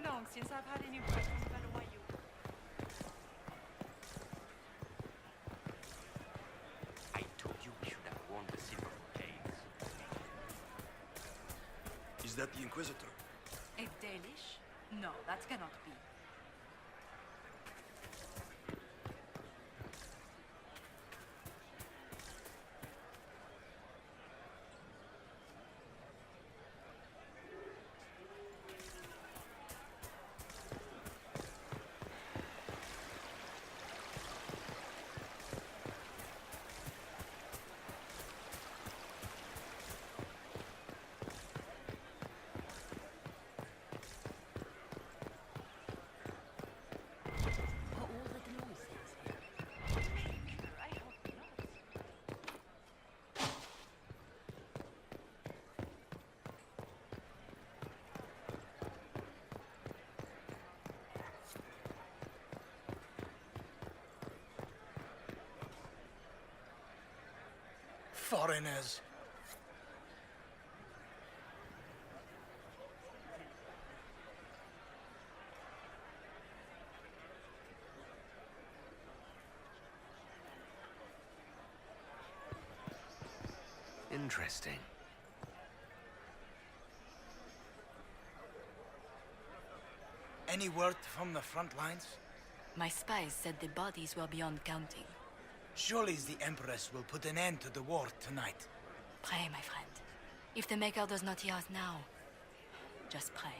long since I've had any word from Valuayu. I told you we should have worn the silver brocades. Is that the Inquisitor? A Dalish? No, that cannot be. Foreigners. Interesting. Any word from the front lines? My spies said the bodies were beyond counting. Surely the Empress will put an end to the war tonight. Pray, my friend. If the Maker does not hear us now, just pray.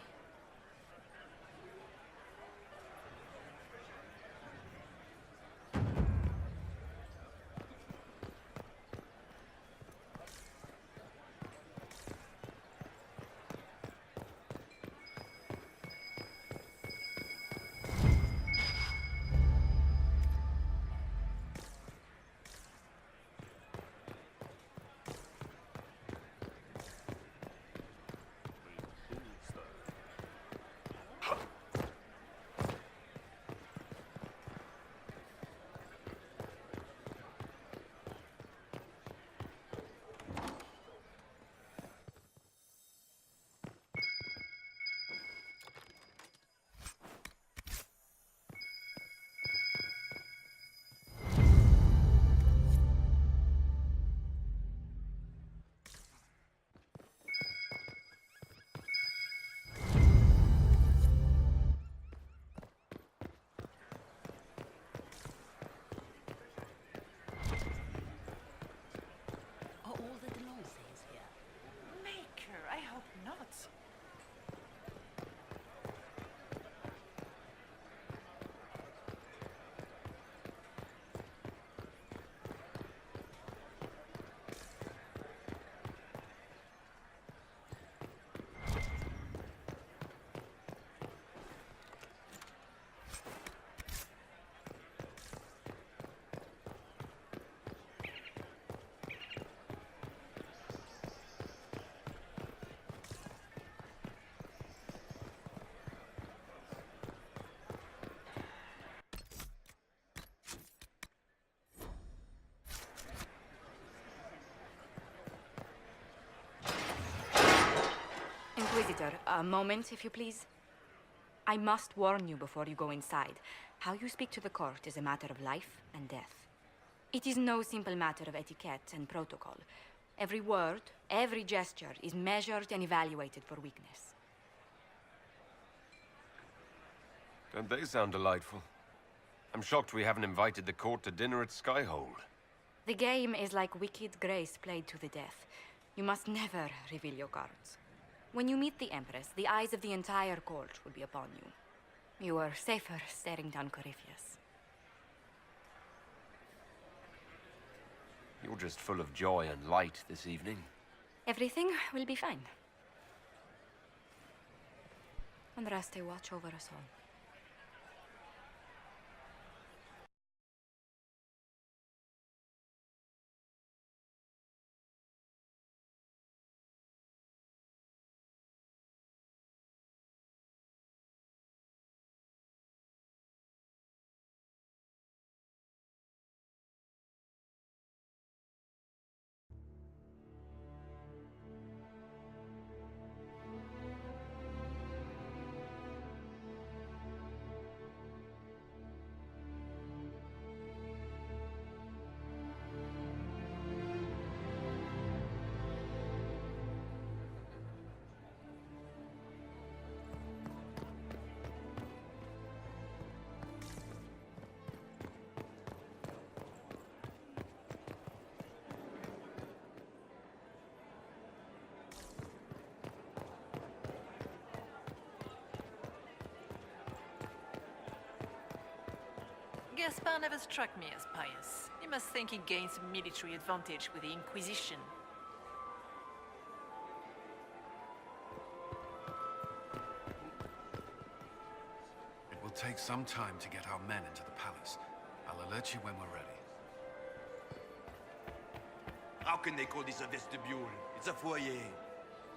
Inquisitor, a moment, if you please. I must warn you before you go inside. How you speak to the court is a matter of life and death. It is no simple matter of etiquette and protocol. Every word, every gesture is measured and evaluated for weakness. Don't they sound delightful? I'm shocked we haven't invited the court to dinner at Skyhold. The game is like Wicked Grace played to the death. You must never reveal your cards. When you meet the Empress, the eyes of the entire court will be upon you. You are safer staring down Corypheus. You're just full of joy and light this evening. Everything will be fine. Andraste, watch over us all. Gaspard never struck me as pious. You must think he gains a military advantage with the Inquisition. It will take some time to get our men into the palace. I'll alert you when we're ready. How can they call this a vestibule? It's a foyer.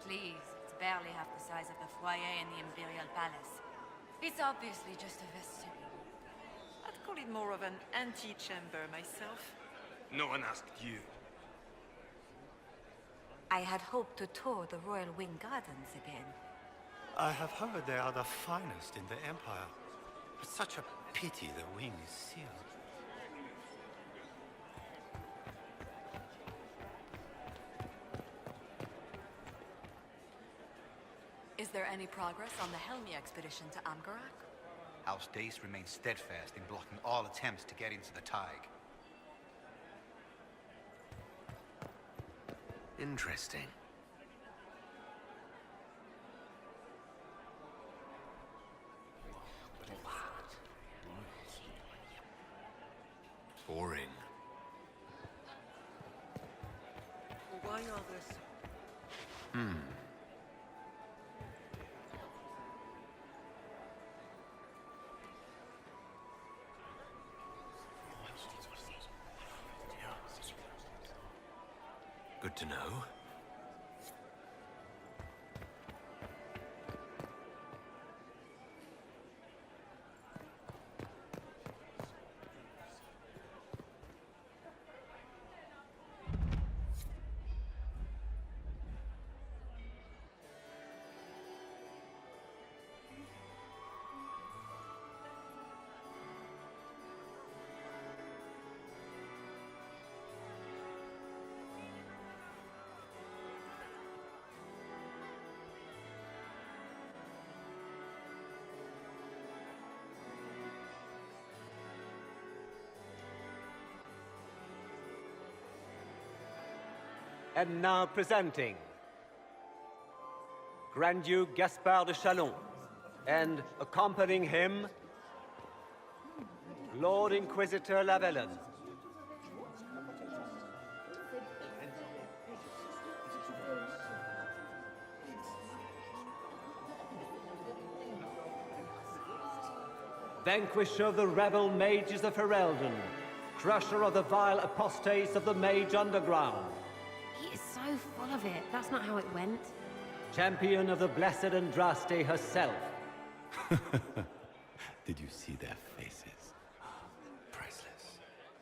Please, it's barely half the size of the foyer in the Imperial Palace. It's obviously just a vestibule. I'd call it more of an antechamber myself. No one asked you. I had hoped to tour the Royal Wing Gardens again. I have heard they are the finest in the Empire. It's such a pity the wing is sealed. Is there any progress on the Helmi expedition to Amgarak? House Dace remains steadfast in blocking all attempts to get into the Tig. Interesting. Boring. Why all this? Good to know. And now presenting Grand Duke Gaspard de Chalon, and accompanying him, Lord Inquisitor Lavellan. Vanquisher of the rebel mages of Ferelden, crusher of the vile apostates of the Mage Underground. He is so full of it. That's not how it went. Champion of the Blessed Andraste herself. Did you see their faces? Priceless.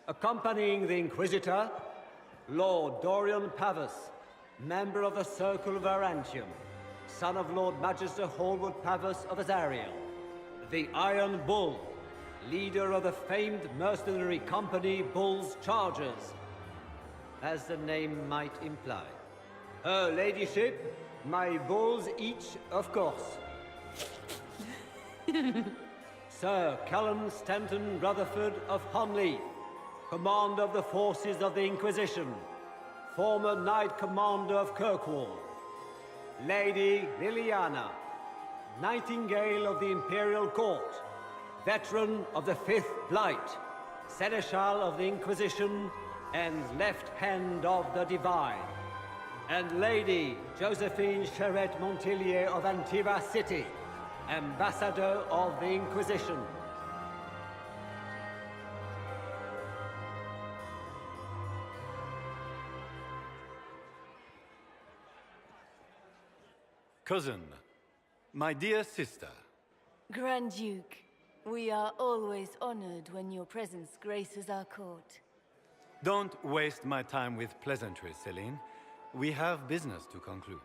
Accompanying the Inquisitor, Lord Dorian Pavus, member of the Circle of Arantium, son of Lord Magister Hallward Pavus of Azariel, the Iron Bull, leader of the famed mercenary company Bull's Chargers, as the name might imply. Her Ladyship, my bulls each, of course. Sir Callum Stanton Rutherford of Homley, commander of the forces of the Inquisition, former Knight Commander of Kirkwall. Lady Liliana, Nightingale of the Imperial Court, veteran of the Fifth Blight, Seneschal of the Inquisition, and left hand of the Divine. And Lady Josephine Charette Montillier of Antiva City, Ambassador of the Inquisition. Cousin, my dear sister. Grand Duke, we are always honored when your presence graces our court. Don't waste my time with pleasantries, Celine. We have business to conclude.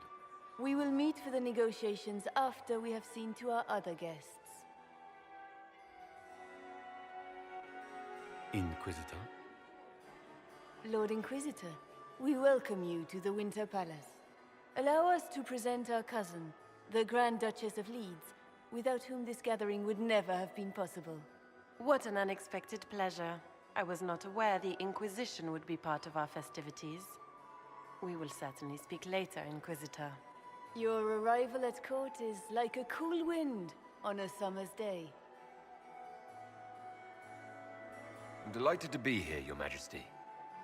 We will meet for the negotiations after we have seen to our other guests. Inquisitor? Lord Inquisitor, we welcome you to the Winter Palace. Allow us to present our cousin, the Grand Duchess of Leeds, without whom this gathering would never have been possible. What an unexpected pleasure. I was not aware the Inquisition would be part of our festivities. We will certainly speak later, Inquisitor. Your arrival at court is like a cool wind on a summer's day. I'm delighted to be here, Your Majesty.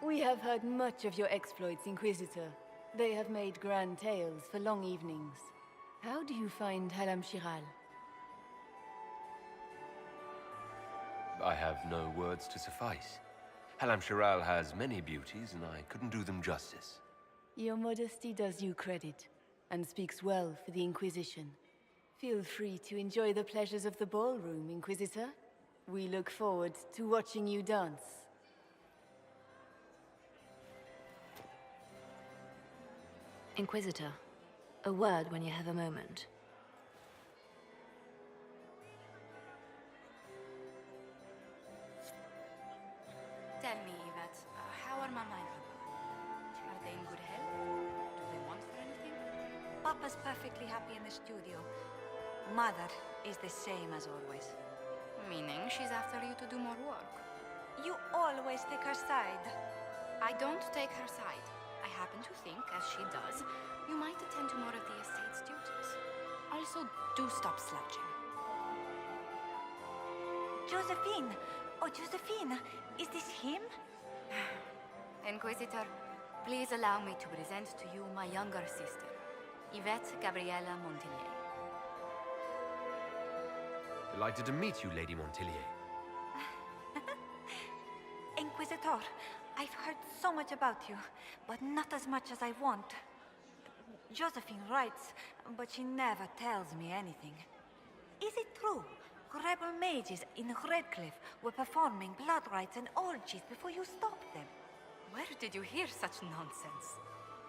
We have heard much of your exploits, Inquisitor. They have made grand tales for long evenings. How do you find Halam Shiral? I have no words to suffice. Halam Shiral has many beauties, and I couldn't do them justice. Your modesty does you credit, and speaks well for the Inquisition. Feel free to enjoy the pleasures of the ballroom, Inquisitor. We look forward to watching you dance. Inquisitor, a word when you have a moment. Tell me, Yvette, how are Mama and Papa? Are they in good health? Do they want for anything? Papa's perfectly happy in the studio. Mother is the same as always. Meaning she's after you to do more work. You always take her side. I don't take her side. I happen to think, as she does, you might attend to more of the estate's duties. Also, do stop slouching. Josephine! Oh, Josephine! Is this him? Inquisitor, please allow me to present to you my younger sister, Yvette Gabriella Montilyet. Delighted to meet you, Lady Montilyet. Inquisitor, I've heard so much about you, but not as much as I want. Josephine writes, but she never tells me anything. Is it true? Rebel mages in Redcliffe were performing blood rites and orgies before you stopped them. Where did you hear such nonsense?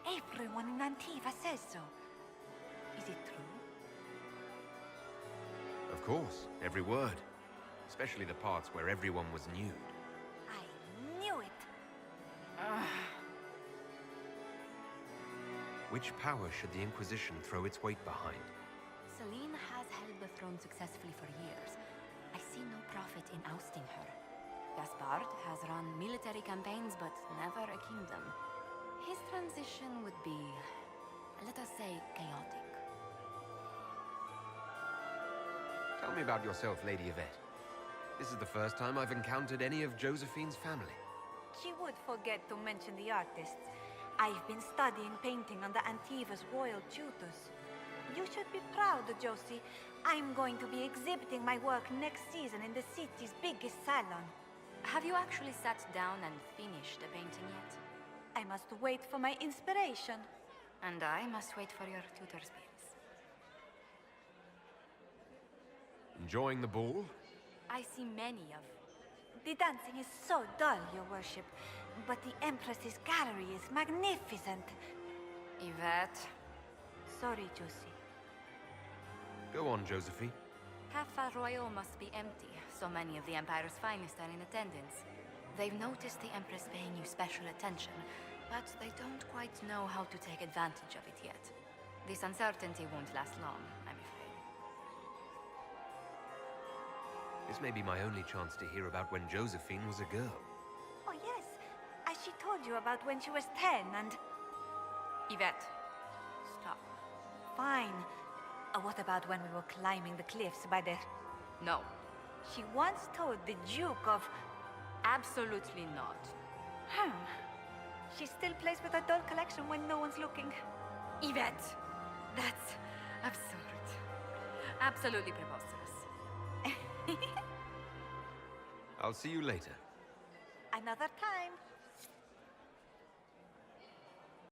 Everyone in Antiva says so. Is it true? Of course, every word. Especially the parts where everyone was nude. I knew it. Which power should the Inquisition throw its weight behind? Celine has held the throne successfully for years. I see no profit in ousting her. Gaspard has run military campaigns, but never a kingdom. His transition would be, let us say, chaotic. Tell me about yourself, Lady Yvette. This is the first time I've encountered any of Josephine's family. She would forget to mention the artists. I've been studying painting under Antiva's royal tutors. You should be proud, Josie. I'm going to be exhibiting my work next season in the city's biggest salon. Have you actually sat down and finished the painting yet? I must wait for my inspiration. And I must wait for your tutor's bills. Enjoying the ball? I see many of. The dancing is so dull, Your Worship. But the Empress's gallery is magnificent. Yvette. Sorry, Josie. Go on, Josephine. Cafe Royal must be empty. So many of the Empire's finest are in attendance. They've noticed the Empress paying you special attention, but they don't quite know how to take advantage of it yet. This uncertainty won't last long, I'm afraid. This may be my only chance to hear about when Josephine was a girl. Oh, yes. As she told you about when she was 10 and... Yvette, stop. Fine. What about when we were climbing the cliffs by the... No. She once told the Duke of... Absolutely not. She still plays with her doll collection when no one's looking. Yvette, that's absurd. Absolutely preposterous. I'll see you later. Another time.